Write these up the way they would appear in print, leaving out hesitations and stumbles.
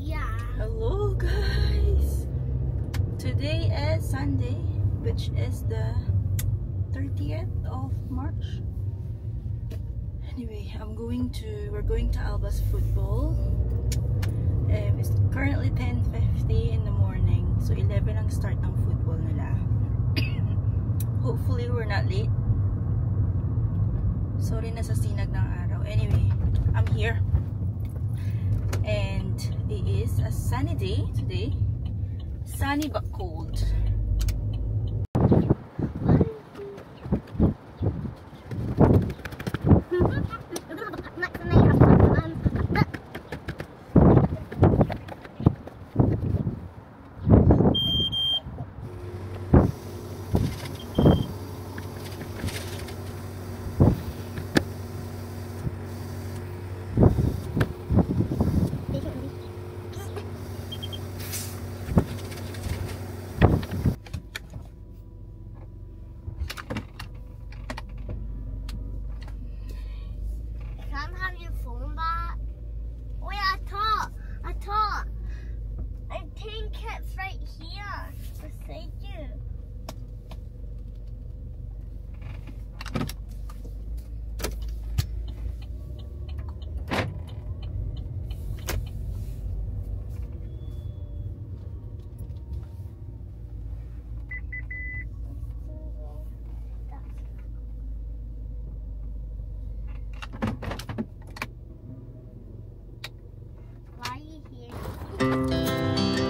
Yeah. Hello guys! Today is Sunday, which is the 30th of March. Anyway, we're going to Alba's football. It's currently 10:50 in the morning, so 11 ang start ng football nila. Hopefully we're not late. Sorry na sa sinag ng araw. Anyway, I'm here. And it is a sunny day today. Sunny but cold.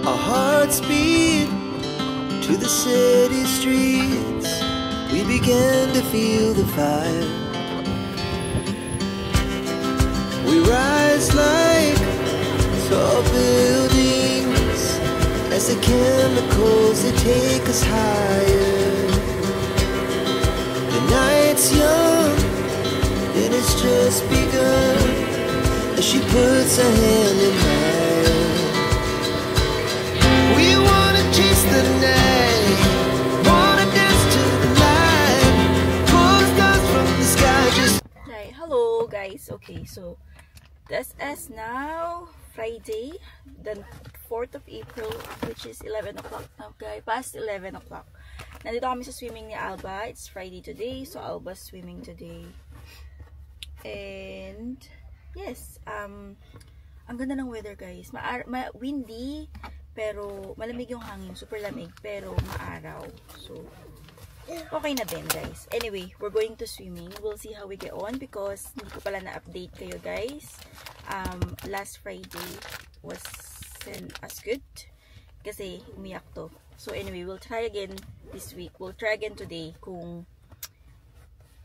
Our hearts beat to the city streets. We began to feel the fire. We rise like tall buildings as the chemicals they take us higher. The night's young and it's just begun as she puts her hand in mine. We wanna chase the night, wanna dance to the light, pull stars from the sky. Just Right, hello guys. Okay, so this is now Friday, the 4th of April, which is 11 o'clock now guys, past 11 o'clock. Nandito kami sa swimming ni Alba. It's Friday today, so Alba's swimming today. And yes, ang ganda ng weather guys. Windy, pero malamig yung hangin, super lamig, pero maaraw. So, okay na din guys. Anyway, we're going to swimming. We'll see how we get on because hindi ko pala na-update kayo guys. Last Friday wasn't as good kasi umiyak to. So anyway, we'll try again this week. We'll try again today kung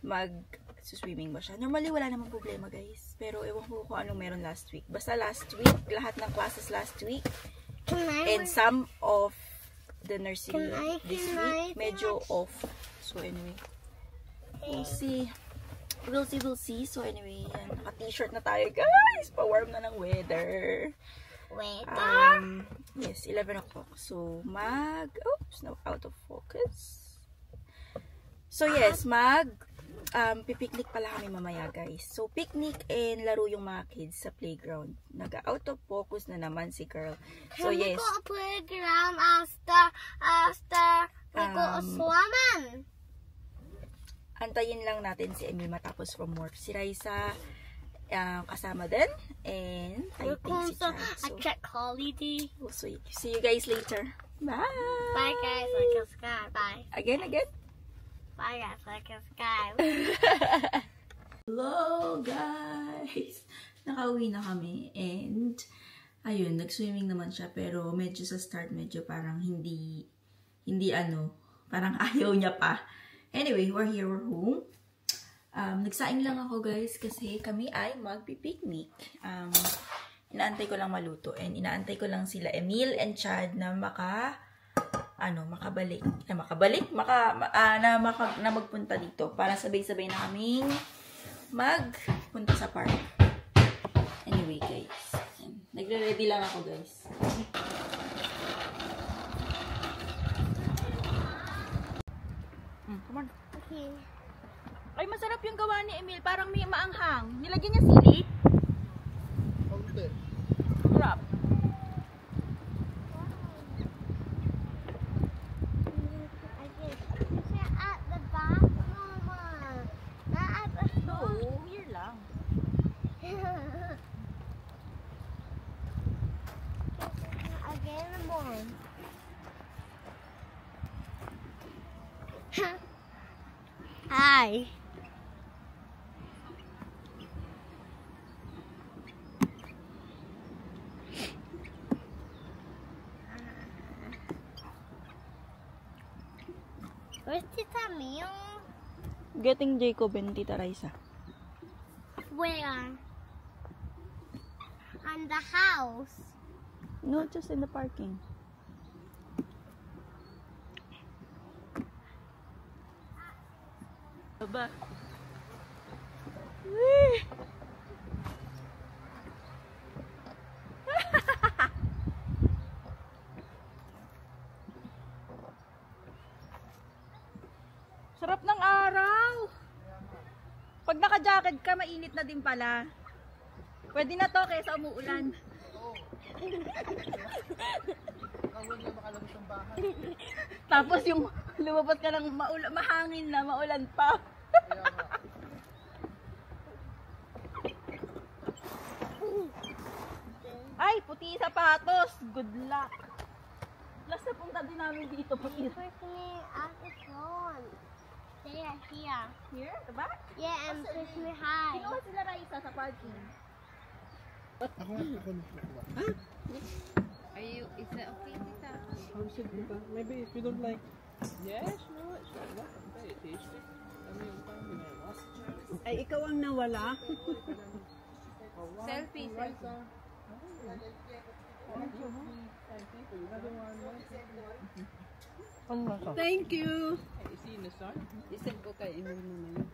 mag-swimming ba siya. Normally, wala namang problema guys. Pero ewan ko kung anong meron last week. Basta last week, lahat ng classes last week and some of the nursery this week medyo off. So anyway, we'll see. We'll see. So anyway, naka-t-shirt na tayo guys. Pa-warm na ng weather. Yes, 11 o'clock. So oops, no, out of focus. So yes, pipiknik pala kami mamaya guys. So picnic and laro yung mga kids sa playground. Naga-out of focus na naman si girl. So yes. Can we go to playground after we go swimming? Antayin lang natin si Emil matapos from work. Si Raisa kasama din. And I think si Chad. So, check holiday. we'll see you guys later. Bye! Bye guys, like and subscribe. Bye. Again? Bye guys, like and subscribe. Hello guys! Nakauwi na kami and ayun, nag-swimming naman siya pero medyo sa start medyo parang hindi parang ayaw niya pa. Anyway, we're here, we're home. Nagsaing lang ako guys kasi kami ay magpipiknik. Inaantay ko lang maluto and inaantay ko lang sila Emil and Chad na magpunta dito para sabay-sabay na kaming magpunta sa park. Anyway guys, nagre-ready lang ako guys. Come on. Okay. Ay, masarap yung gawa ni Emil. Parang may maanghang. Nilagyan niya sili. Sarap. one. Hi. Where's Tita Mio? Getting Jacob and Tita Raisa. Where? On the house. No, just in the parking. Aba. Sarap ng araw. Pag naka-jacket ka, mainit na din pala. Pwede na to kaysa umuulan. Tapos yung lumabas ka ng mahangin na, maulan pa. Ay, puti sapatos. Good luck. Last na punta din namin dito. Puti. Push me out the phone. There, here. Here? Diba? Yeah, and push me high. Kinuha sila Raisa sa parking. Ako nakukuha. Is that okay, Tita? Maybe if you don't like. Yeah, sure. Very tasty. Ay, ikaw ang nawala. Selfie. Thank you. You see in the sun? Isip ko kay Emil naman.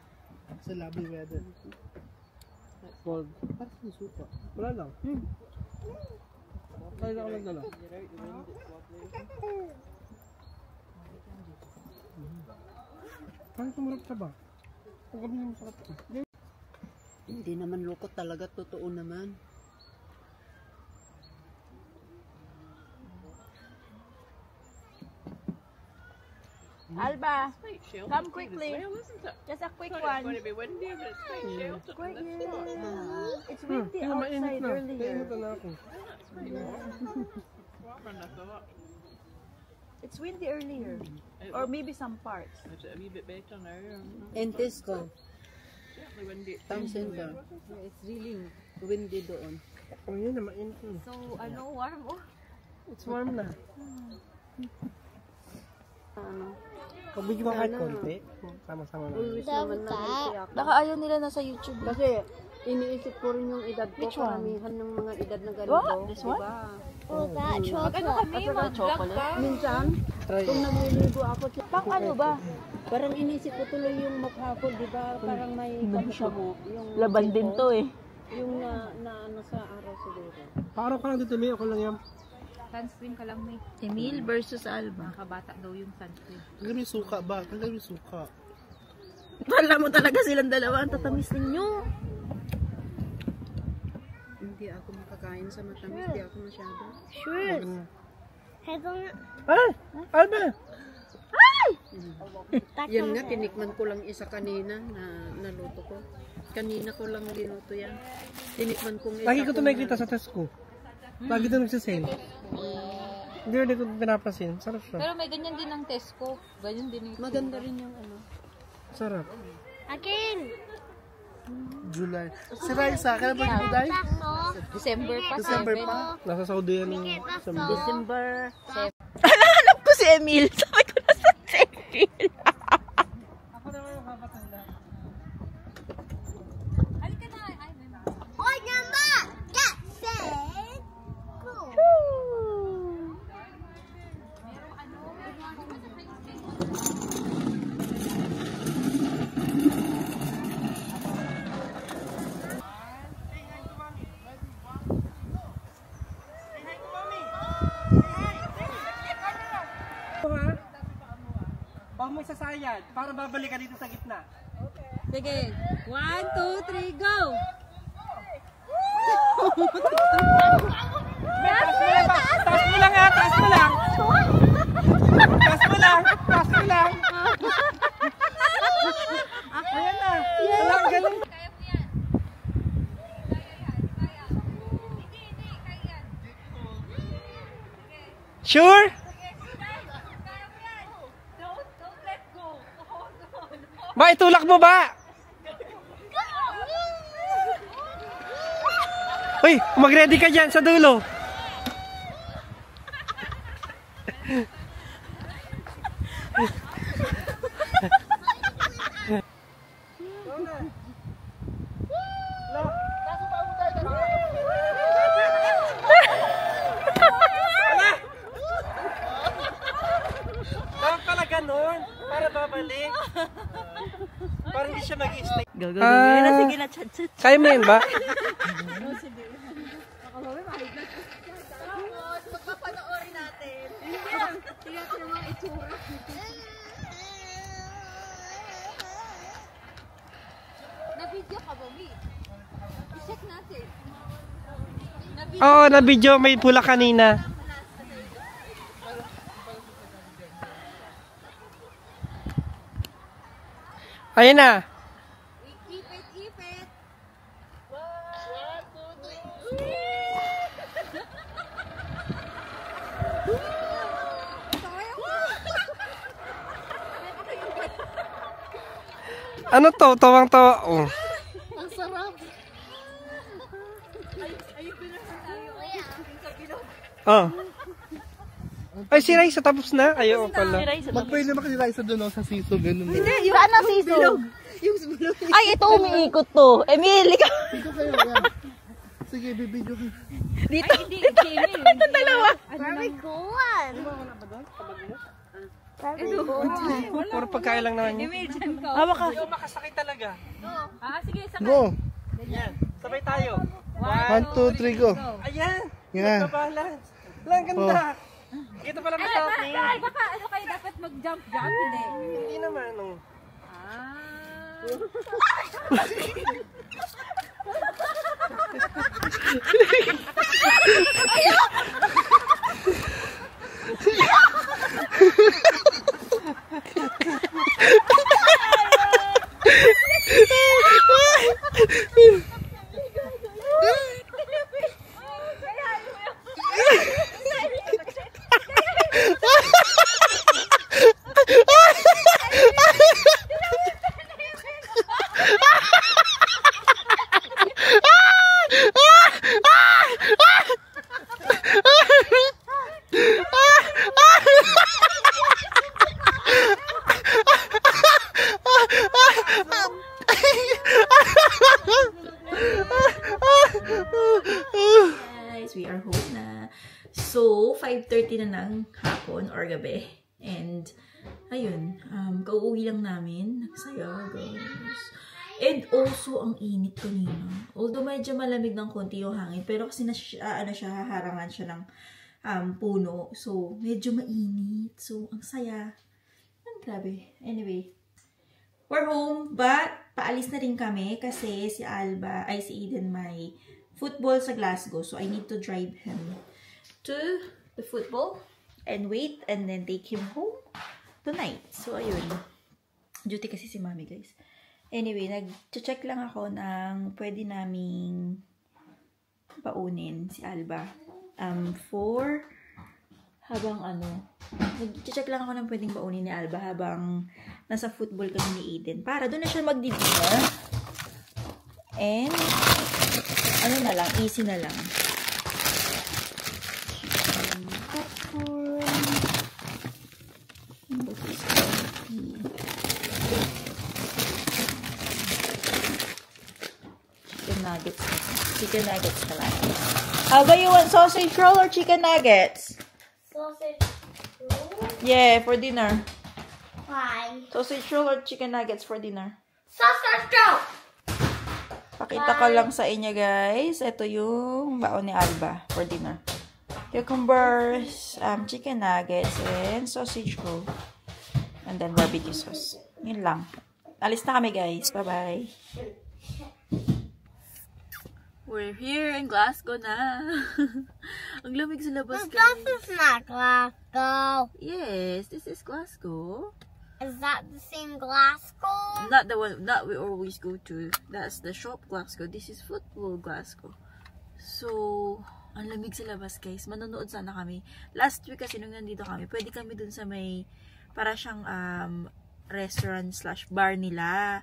It's a lovely weather. Cold. Parang susuka. Wala lang. Kaya lang ako lang dala. Parang sumarap ka ba? Ang kami naman sarap ka. Hindi naman lukot talaga, totoo naman. Alba, come quickly. Just a quick one. be windy, but it's quite sheltered. It's windy Kaya mainit outside na. earlier. Kainit na ako. It's windy earlier. Or maybe some parts. Is it a wee bit better now? Entes ko. Certainly windy. Town center. Yeah, it's really windy doon. Oh, yun na, mainit na. So, warm oh. It's warm na. Ano? Pag medyo mga kahit konti, sama-sama na. Always naman na Baka ayaw nila nasa YouTube. Kasi iniisip ko rin yung edad ko. Which one? Karamihan ng mga edad na ganito. What? This one? Diba? Oh, that chocolate. Chocolate? Minsan, Try kung nagliligo ako, Pang ano ba? parang inisip ko tuloy yung mukha ko, di ba? Parang may mo. Yung Laban din to eh. Yung na ano sa araw siguro. Paaraw ka lang dito, May. Ako lang yan. Sunscreen ka lang, may Emil versus Alba. kabata daw yung sunscreen. Kaya may suka ba? Kaya may suka. Wala mo talaga silang dalawa. Ang tatamis ninyo. Hindi ako makakain sa matamis, di ako masyado. Sure. Head on. Ay! Alba! Yan nga, tinikman ko lang isa kanina na naluto ko. Kanina ko lang dinuto yan. Tinikman kong isa. Lagi ko ito nakikita sa Tesco. Lagi ito nagsisale. Hindi ko pinapasin. Sarap siya. Pero may ganyan din ang Tesco. Ganyan din yung Maganda rin yung ano. Sarap. Again. July. Si Raisa, kailan ba yung July? December pa. December pa. Nasa Saudi yan ng December. Hanap ko si Emil. Sabi ko na sa si Emil. Oh, number. Get set. Go. Baka mo isasayad para babalik ka dito sa gitna. Sige. 1, 2, 3, go! Taas mo lang ha! Taas mo lang! Taas mo lang! Taas mo lang! Ayan na! Wala, ang galing! Sure? Ba, itulak mo ba? Uy, mag-ready ka dyan sa dulo. Dapat pala ganun, para babalik. Para hindi siya mag-i-stay. Go. Sige na, chat. Kaya mo yun ba? Magpapanoorin natin. Na-video ka ba, Mi? I-check natin. Oo, na video. May pula kanina. Ayun na. Ipit. Ano to? Tawang-tawa. Oh. Ang sarap. Oh. Ay, si Raisa tapos na? Ayaw pala. Mag-pray naman kasi Raisa doon sa siso, ganun. Saan ang sisog? Ay, ito umiikot to. Emily ka. Dito kayo, yan. Sige, bibidyo kayo. Dito. Ito dalawa. Very good. Very good. Puro pagkain lang naman yun. Hawak ka. Ayaw makasakit talaga. Sige, Go! Yan. Sabay tayo. 1, 2, 3, go! Ayan. Yan. Nagbabalance. Lang ganda. Ito pala masakit. baka ano kayo dapat mag-jump? Hindi. Hindi naman. Oh. Guys, we are home na. So, 5:30 na ng hapon or gabi. And, ayun, kauuwi lang namin. Nagsaya, guys. And also, ang init kanina. Although medyo malamig ng konti yung hangin, pero kasi haharangan siya ng puno. So, medyo mainit. So, ang saya. Grabe. Anyway, we're home, but paalis na rin kami kasi si Eden may football sa Glasgow. So, I need to drive him to the football and wait and then take him home tonight. So, ayun. Duty kasi si Mami, guys. Anyway, nag-check lang ako ng pwede naming baunin si Alba. For habang nag-check lang ako ng pwedeng baunin ni Alba habang nasa football kami ni Eden. Para doon na siya magdi-dinner. And, na lang, easy na lang. Popcorn. Chicken nuggets na lang. How about you want sausage roll or chicken nuggets? Sausage roll? Yeah, for dinner. Why? Sausage roll or chicken nuggets for dinner? Sausage roll! Pakita ko lang sa inyo, guys. Ito yung baon ni Alba for dinner. Cucumbers, chicken nuggets, and sausage roll. And then barbecue sauce. Yun lang. Alis na kami, guys. Bye-bye. We're here in Glasgow na. Ang lamig sa labas, guys. This is not Glasgow. Yes, this is Glasgow. Is that the same Glasgow? Not the one that we always go to. That's the shop Glasgow. This is football Glasgow. So, Ang lamig sa labas, guys. Manonood sana kami. Last week kasi nung nandito kami, pwede kami dun sa may, para siyang restaurant/bar nila.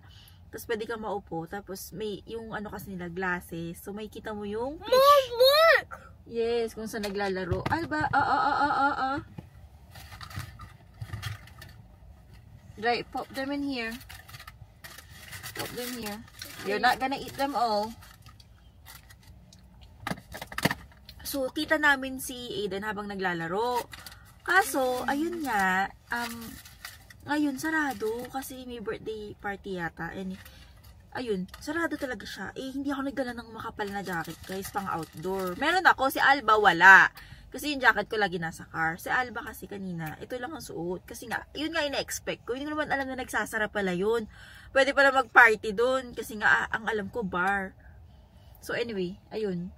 Tapos pwede ka maupo. Tapos may, yung ano kasi nila, glasses. So may kita mo yung fish. Yes, kung saan naglalaro. Alba, Right, pop them in here. Pop them here. You're not gonna eat them all. So, tita namin si Aiden habang naglalaro. Kaso, ayun nga, ngayon, sarado. Kasi may birthday party yata. And, ayun, sarado talaga siya. Hindi ako nagdala ng makapal na jacket, guys, pang outdoor. Meron ako, si Alba wala. Kasi yung jacket ko lagi nasa car. Si Alba kasi kanina, ito lang ang suot. Kasi nga, yun nga ina-expect ko. Hindi ko naman alam na nagsasara pala yun. Pwede pala mag-party dun. Kasi nga, ang alam ko, bar. So, anyway, ayun.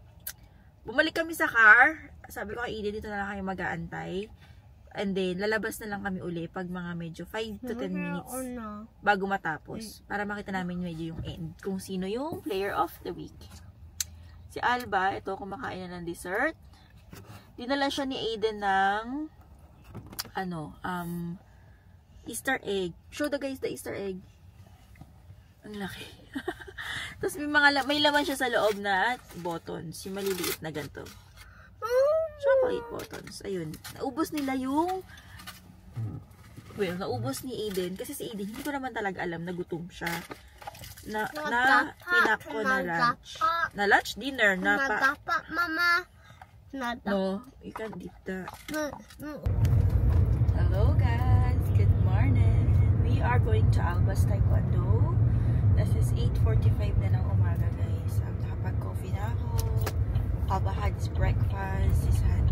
Bumalik kami sa car. Sabi ko kay Eden, dito na lang kayo mag-aantay. And then, lalabas na lang kami uli pag mga medyo 5 to 10 minutes bago matapos. Para makita namin medyo yung end. Kung sino yung player of the week. Si Alba, ito, kumakain na ng dessert. Dinala siya ni Aiden ng Easter egg. Show the guys the Easter egg. Ang laki. Tapos may laman siya sa loob na buttons. Yung maliliit na ganito. Chocolate buttons. Ayun. Naubos nila yung naubos ni Aiden. Kasi si Aiden, hindi ko naman talaga alam na gutom siya. Na pinak ko na lunch. Na lunch? Dinner. Mama. No, you can't eat that. Hello guys, good morning. We are going to Alba's Taekwondo. This is 8:45 na ng umaga, guys. Nakapag-coffee na ako. Alba had his breakfast. He's had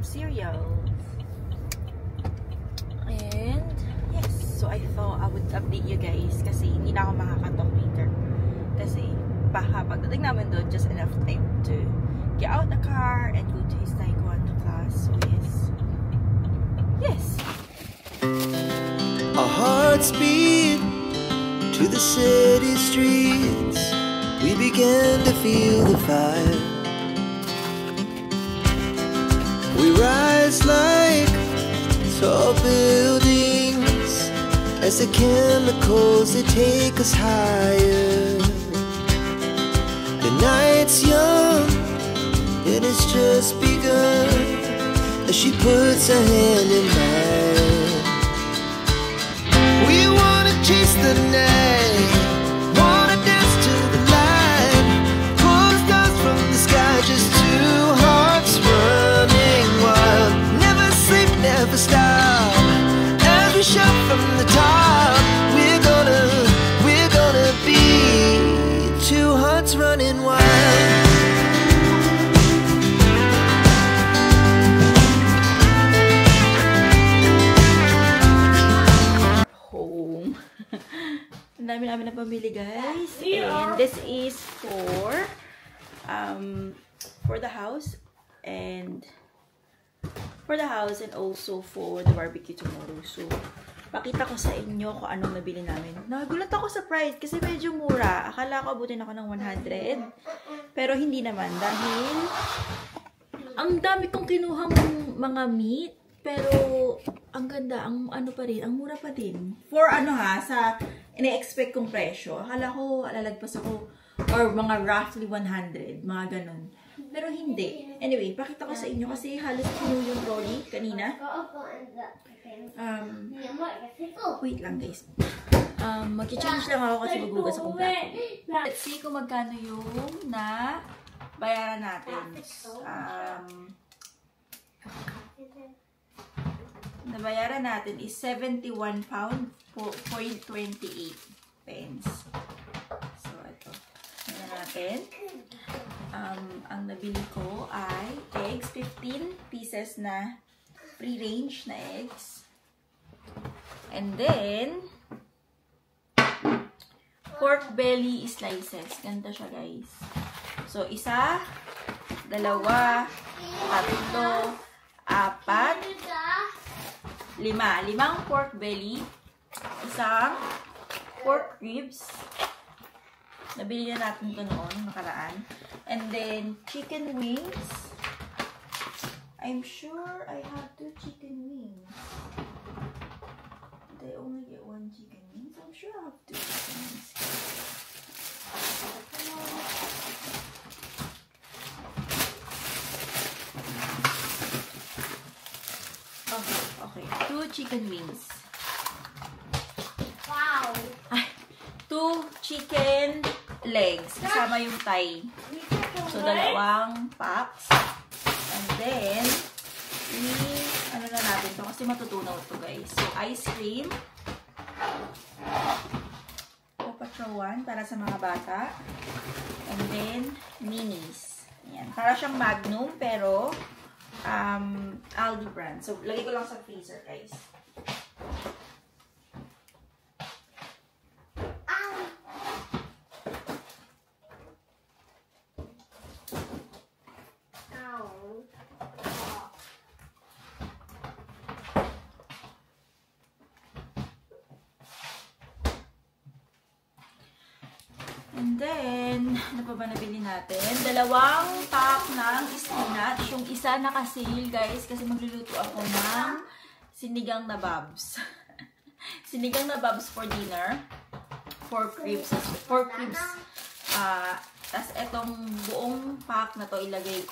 cereal. And yes, so I thought I would update you guys kasi hindi na ako makakatalk later. Kasi baka pagdating namin doon, just enough time to get out the car and go to his taekwondo class. So yes. Our hearts beat to the city streets. We began to feel the fire. We rise like tall buildings as the chemicals, they take us higher. The night's young, it has just begun as she puts her hand in mine. We wanna chase the night, wanna dance to the light, pull stars from the sky, just two hearts running wild. Never sleep, never stop, as we shout from the top. We're gonna be two hearts running wild. Ang dami namin na pamili, guys. And this is for the house and also for the barbecue tomorrow. So, pakita ko sa inyo kung anong nabili namin. Nagulat ako sa price kasi medyo mura. Akala ko abutin ako ng 100. Pero hindi naman dahil ang dami kong kinuhang mga meat. Pero, ang ganda, ang ano pa rin, ang mura pa din. For sa ina-expect kong presyo. Akala ko, lalagpas ako, or mga roughly 100, mga ganun. Pero hindi. Anyway, pakita ko sa inyo kasi halos puno yung trolley kanina. Wait lang, guys. Mag-change lang ako kasi maghugas akong plato. Let's see kung magkano yung na bayaran natin. Nabayaran natin is 71 pound .28 pence. So, ito. Tingnan natin. Ang nabili ko ay eggs. 15 pieces na free-range na eggs. And then, pork belly slices. Ganda siya, guys. So, isa, dalawa, tatlo, apat, limang pork belly, isang pork ribs. Nabili na natin ito noon, nakaraan. And then, chicken wings. I'm sure I have 2 chicken wings. Did I only get 1 chicken wings? I'm sure I have 2 chicken wings. Okay. 2 chicken wings. Wow. 2 chicken legs. Kasama yung thigh. So, 2 packs. And then, ano na natin to kasi matutunaw to guys. So, ice cream. Paw Patrol 1 para sa mga bata. And then, minis. Ayan. Para siyang Magnum pero Aldi brand. So, lagay ko lang sa freezer guys. And then, ano pa ba nabili natin? 2 pack ng spinach. Yung isa naka-sale, guys, kasi magluluto ako ng sinigang na babs. Sinigang na babs for dinner. 4 ribs. Tapos, etong buong pack na to, ilagay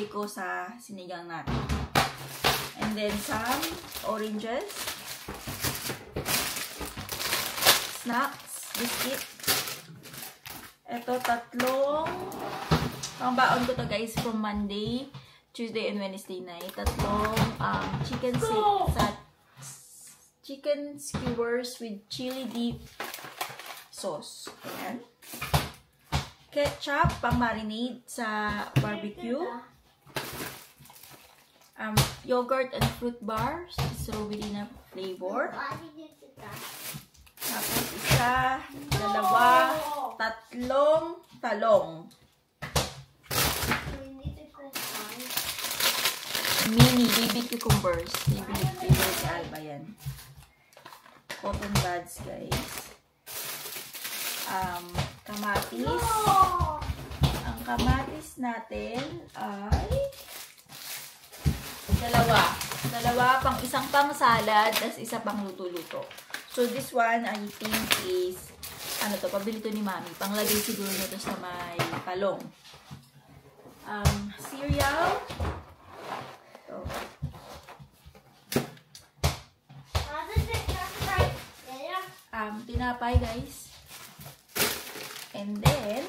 ko sa sinigang natin. And then, some oranges. Snacks, biscuit. Ito, 3 pangbaon ko to guys from Monday, Tuesday, and Wednesday night. 3 chicken skewers with chili dip sauce. Ayan. Ketchup, pang marinade sa barbecue. Yogurt and fruit bars, strawberry na flavor. Tapos isa, 2, 3 talong. Mini baby cucumbers. Favorite si Alba yan. Cotton buds guys. Kamatis. Ang kamatis natin ay 2 pang isang pang salad, tas isa pang luto-luto. So, this one, I think is, pabili to ni Mami. Panglagay siguro na to sa may talong. Cereal. Ito. Tinapay, guys. And then,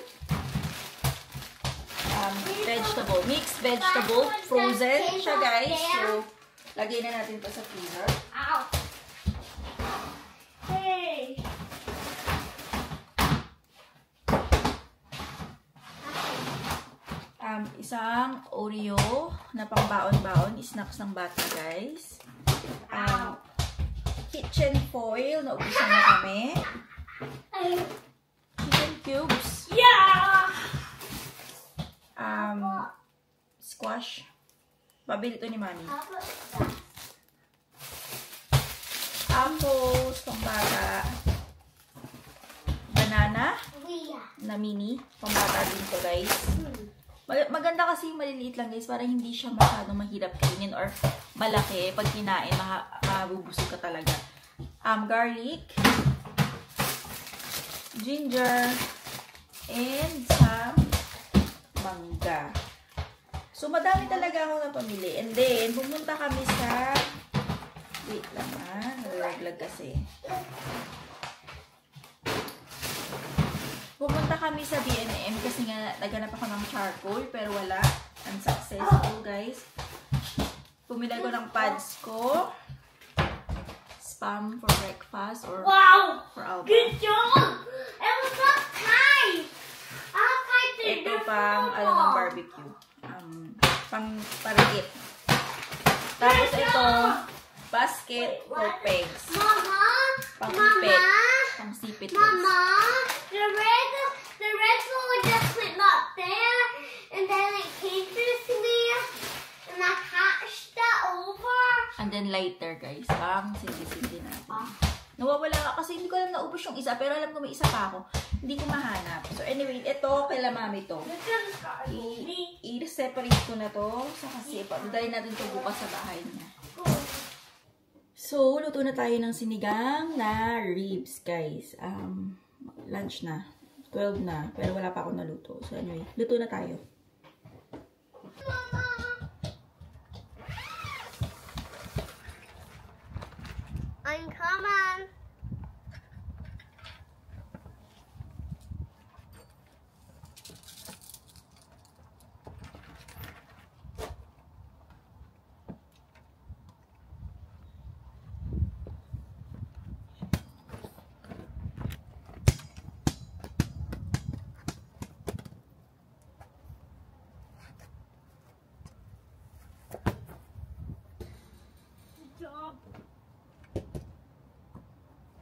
vegetable. Mixed vegetable. Frozen siya, guys. So, lagay na natin to sa freezer. Isang Oreo na pang-baon-baon, snacks ng bata guys. Kitchen foil, naubusan na kami. Chicken cubes. Yeah! Squash. Babili ito ni Mami. Apples, pang bata. Banana na mini, pang bata din to guys. Maganda kasi maliliit lang guys para hindi siya masyadong mahirap kainin or malaki. Pag kinain, mabubusog ka talaga. Garlic, ginger, and some mangga. So, madami talaga ako na pamili. And then, pumunta kami sa... Wait lang nalaglag kasi. Pumunta kami sa B&M kasi nga naghanap ako ng charcoal pero wala. Unsuccessful guys. Pumili ko ng pads ko. Spam for breakfast or for Alba. Good job! It was so tight! Ito pang ng barbecue. Pang parigit. Tapos ito, basket for pegs. Mama! Pang ipit. Pang sipit guys. Mama! The red one just went up there, and then it came through me, and I hatched it over. And then lighter guys, pang sindi-sindi natin. Nawawala kasi hindi ko alam naubos yung isa, pero alam ko may isa pa ako. Hindi ko mahanap. So anyway, ito kay mami to. I-separate ko na to. So kasi dadalhin natin to bukas sa bahay niya. So, luto na tayo ng sinigang na ribs, guys. Lunch na. 12 na. Pero wala pa ako naluto. So anyway, luto na tayo. I'm coming.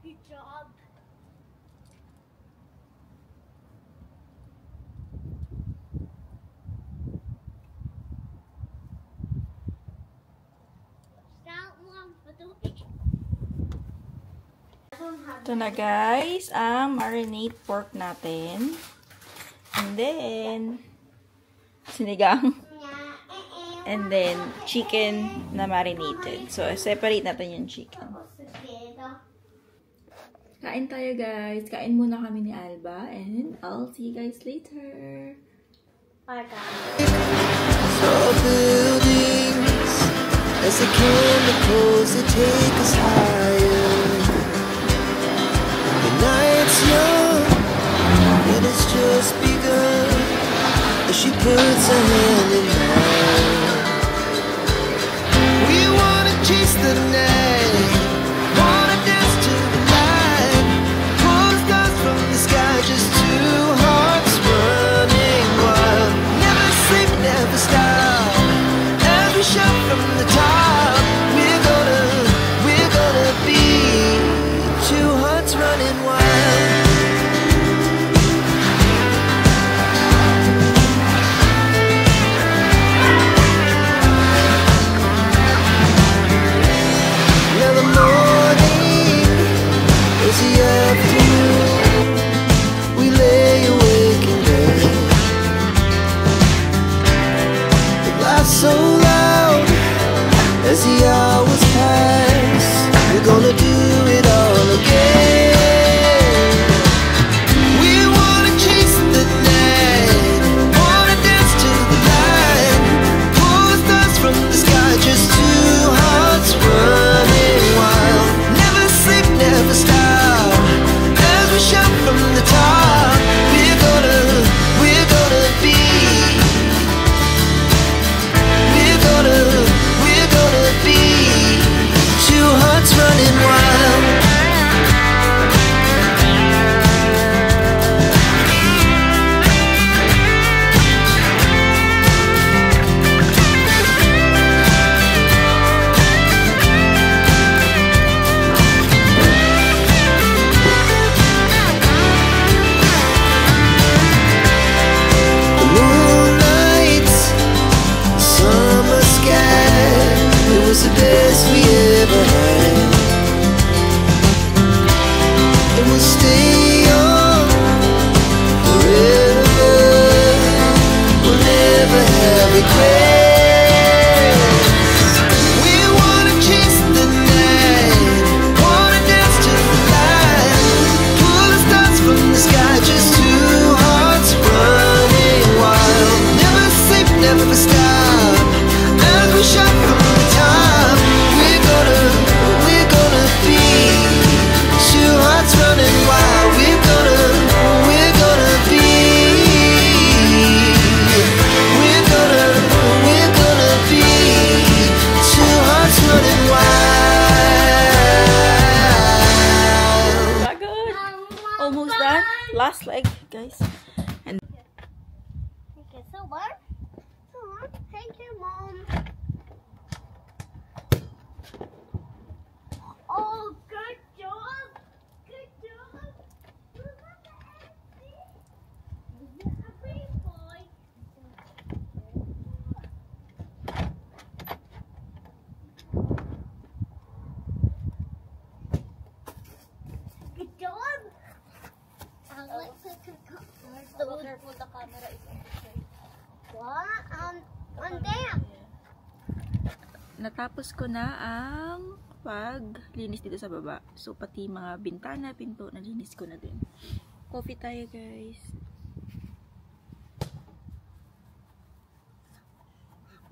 Good job. Ito na guys, ang marinate pork natin. And then, sinigang. And then, chicken na marinated. So, separate natin yung chicken. Kain tayo guys. Kain muna kami ni Alba. And I'll see you guys later. Bye Tall buildings as the chemicals they take us higher. The night's young and it's just begun as she puts her hand in mine. We wanna chase the night, wanna dance to the light, pull stars from the sky, just two hearts running wild. Never sleep, never stop, as we shout from the top. We're gonna be two hearts running wild. Now the morning is the afternoon. We lay awake in bed. The laughs so loud as the hours pass. We're gonna do it all again. We wanna chase the night, wanna dance to the light, pull stars from the sky, just two hearts running wild. Never sleep, never stop, as we shout from the top. We're gonna be, we're gonna be two hearts running wild. The moonlight, summer sky, it was the best we ever had. And we'll stay on forever. We'll never have regrets. We wanna chase the night, wanna dance to the light, pull the stars from the sky, just two hearts running wild. Never sleep, never stop, as we shout from the top. We're gonna be two hearts running wild. We're gonna be, we're gonna be two hearts running wild. Good. Almost done. Last leg, guys. And Okay, so what? So what? Careful, the camera is on the side. What? On there. Natapos ko na ang paglinis dito sa baba. So, pati mga bintana, pinto, nalinis ko na din. Coffee tayo, guys.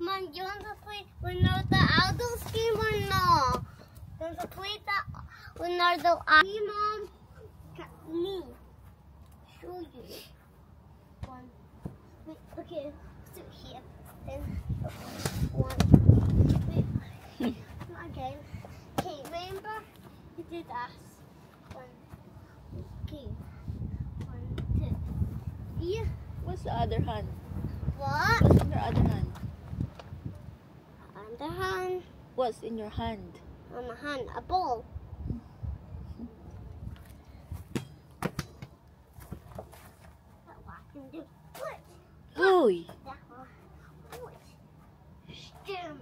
Man, you want to play the outdoor game or no? You want to play the game, Mom? Me. Show you. One. Wait, okay, let's do it here. Then, one. Wait. Okay. Okay, remember? We did that. One. Okay. 1, 2. Here. What's the other hand? What? What's in your other hand? Hand. What's in your hand? On my hand, a ball. That one I can do. Foot. Uy! That one. Foot. Stem.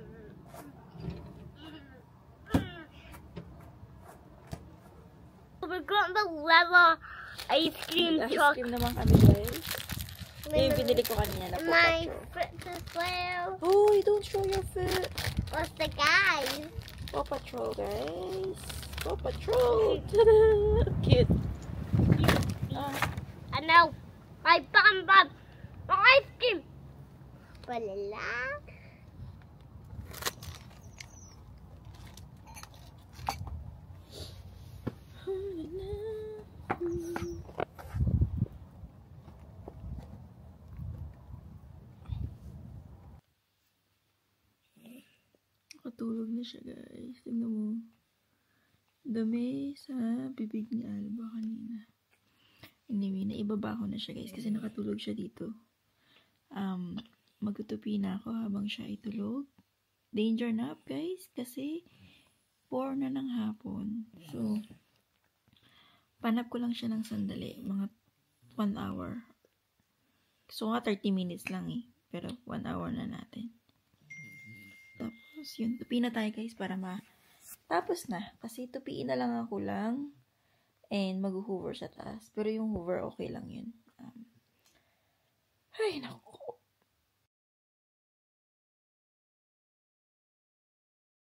We got the leather ice cream Ice truck. cream naman kami, guys. Ito yung binili ko kanina na Paw My Patrol. foot as well. Uy, don't show your foot. What's the guys? Paw Patrol, guys. Paw Patrol. Cute. I know. My bum. My ice cream. Balala. Nakatulog na siya, guys. Tignan mo. Dami sa bibig ni Alba kanina. Anyway, naibaba ko na siya, guys, kasi nakatulog siya dito. Magtutupi na ako habang siya ay tulog. Danger nap, guys, kasi 4 na ng hapon. So, panap ko lang siya ng sandali. Mga 1 hour. So, nga 30 minutes lang eh. Pero 1 hour na natin. Tapos, yun. Tupi na tayo, guys, para tapos na. Kasi tupiin na lang ako lang. And mag-hoover sa taas. Pero yung hoover, okay lang yun. Ay, naku.